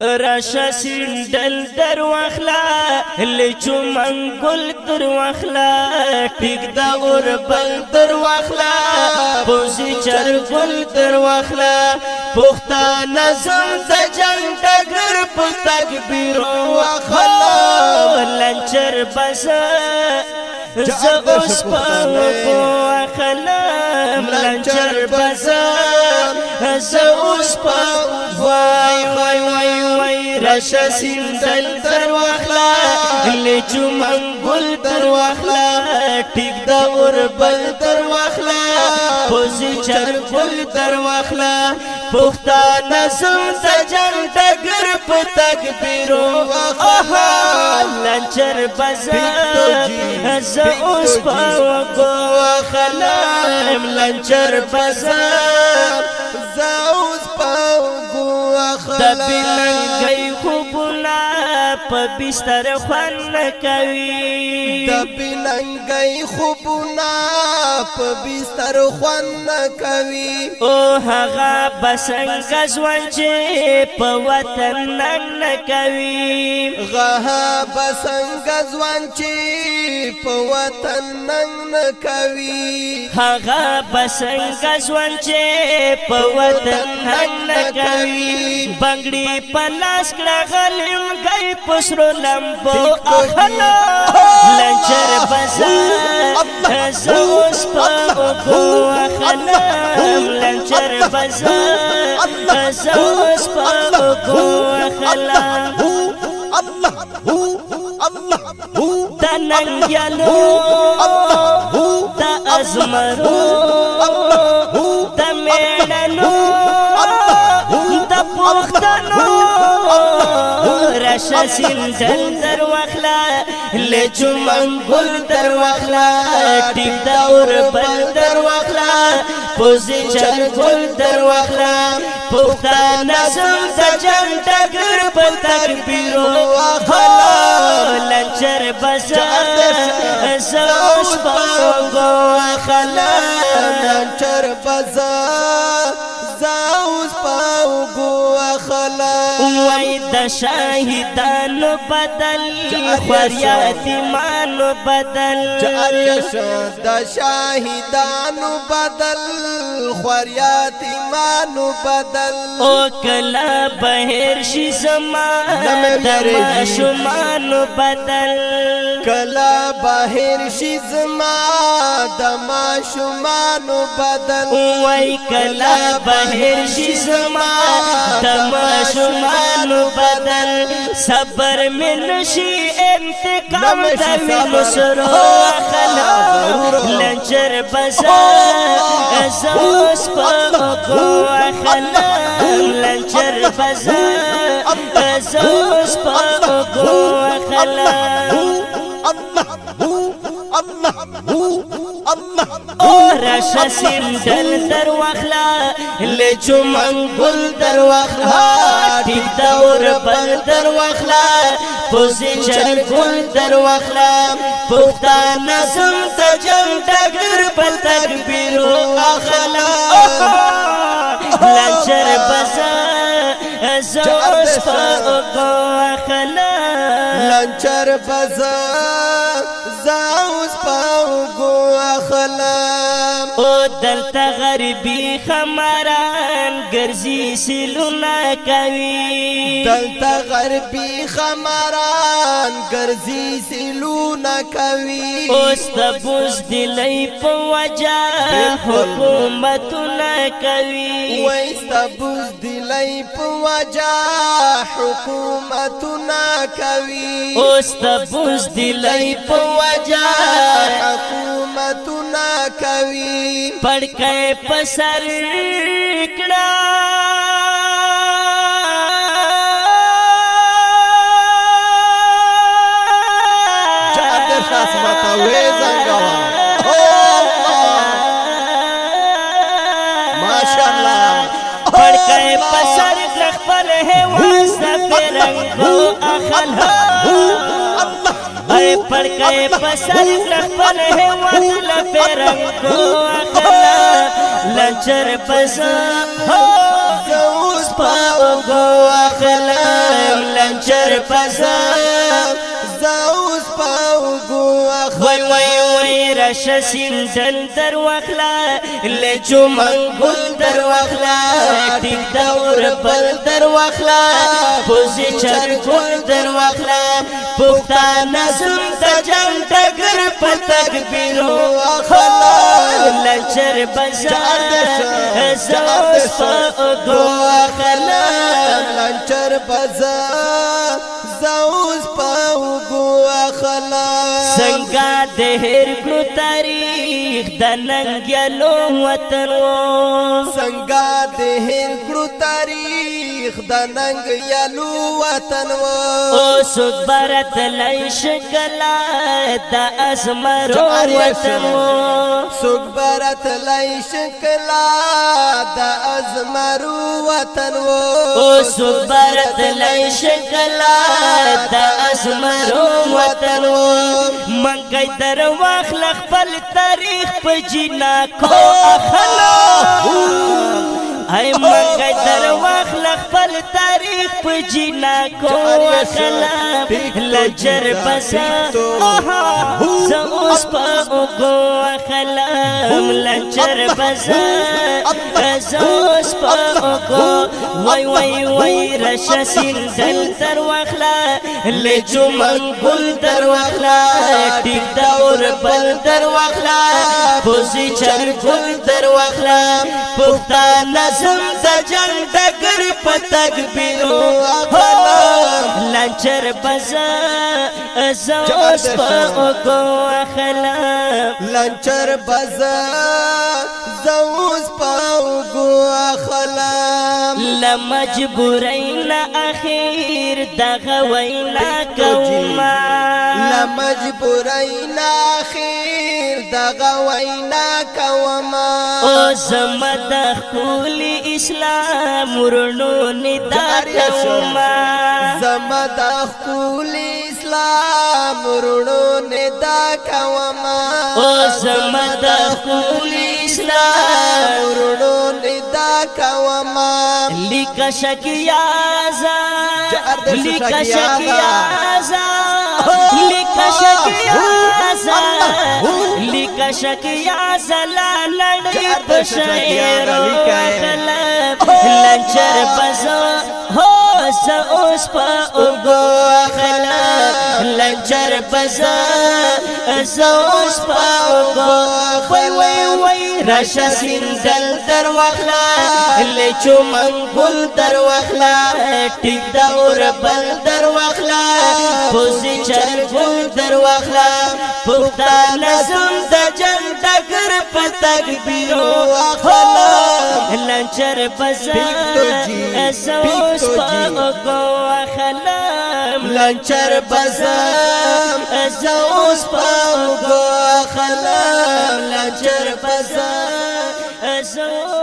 راشه سينډل درواخله لچو منګل درواخله ټیک دا اوربل درواخله پوزي چرګل درواخله پښتو نظم د جنگ ډګر په تکبیر واخله لنچر بس زه اوس په واخلم لنچر بس زه اوس په وای وای وای راشه سينډل درواخله لچو منګل درواخله ټیک دا اوربل درواخله پوزي چرګل درواخله پښتو نظم د جنگ ډګر په تکبیر واخله لنچر بس زه اوس په واخلم لنچر بس زه اوس په واخلم د بلنګي خوبونه په بستر خوان کوي د بلنګي خوبونه په بستر خوان کوي او هغه بسنګ ځوان چې په وطن نن کوي هغه بسنګ ځوان چې په وطن نن کوي هغه بسنګ ځوان چې په وطن نن کوي بنگړي پلاس کړه غلم گئی پسرو لمبو اخلا لنچر بازار زوس پاگو اخلا لنچر بازار زوس پاگو اخلا دا ننگیالو دا ازمرو دا میڑنو دا پختنو راشه سينډل درواخله لچو منګل درواخله ټیک دا اوربل درواخله پوزي چرګل درواخله پښتو نظم د جنگ ډګر په تکبیر واخله لنچر بس زه اوس په واخله لنچر بس زه اوس په واخله وای د شاهدانو بدل خریاتمانو بدل د شاهدانو بدل خریاتمانو بدل او کلا بهر شي زما د ماشومانو بدل کلا بهر شي زما د ماشومانو بدل وای کلا بهر شي زما د ماشومانو بدل صبر من شي انتقام د وینسرو خلا لنچر بزا زوس پاگو خلا لنچر بزا زوس پاگو خلا راشه سينډل درواخله لچو منګل درواخله ټیک دا اوربل درواخله پوزي چرګل درواخله پښتو نظم د جنگ ډګر په تکبیر واخله لنچر بزا زه اوس په واخله لنچر بزا زه اوس په واخله او دلته غربي خمران ګرځي سلونه کوي دلته غربي خمران ګرځي سلونه کوي اوس د بوزدلۍ په وجه حکومتونه کوي اوس د بوزدلۍ په وجه حکومتونه کوي اوس د بوزدلۍ په وجه حکومتونه کوي پړکې په سر کړه اسمت ماشاءالله پړکې په سر خپل هواس د فرنګو اخلا پړکې په سر خپل هواس د فرنګو اخلا لنچر بزا زوس پاو گو اخلا بزم زوز پاوگو وای وای وای راشه سیندل درواخله لچو منگل درواخله ټیک دا اوربل درواخله پوزی چرګل درواخله پښتو نظم د جنگ ډګر په تکبیرو اخلا لچر بزم زوز پاوگو اخلا لنچر بزم زوز پاوگو اخلا څنګه د هر کړو تاریخ د ننګیالو وطن و څنګه د هر کړو تاریخ د ننګیالو وطن و او صبرت لای شکلا د ازمرو وطن و صبرت لای شکلا د ازمرو وطن و او صبرت لای شکلا د ازمرو وطن و منګي درواخله خپل تاریخ په جنا کو اخلا ای منګي درواخله خپل تاریخ په جنا کو اخلا لجر بسا زوس په کو اخلا لجر بسا زوس په کو وای وای وای راشه سیندل درواخله لچو منګل درواخله ټیک دا اوربل درواخله پوزی چرګل درواخله پښتو نظم د جنگ ډګر په تکبیرو لنچر بزا زوس په کو اخلا لنچر بزا زوز پاوگو اخلا لمجبورین اخیر دغه وینا کوما لمجبورین اخیر دغه وینا کوما او زمد خپل اسلام ورونو ندا کوما زمد خپل اسلام ورونو ندا کوما او زمد خپل اسلام ورونو ندا کوما لیکا شکیازا لیکا شکیازا لیکا شکیازا لیکا شکیازا لا لړۍ په شعر خلب لنچر بزو هو اوس په اوګو خلب لنچر بزو اوس په اوګو وای وای وای راشه سیندل درواخله لچو منګل درواخله ټیک دا اوربل درواخله پوزی چرګل درواخله پښتو نظم د جنگ ډګر په تکبیرو اخلا لنچر بزا زوس په کو اخلا لنچر بزا زوس په کو اخلا لنچر بزا زوس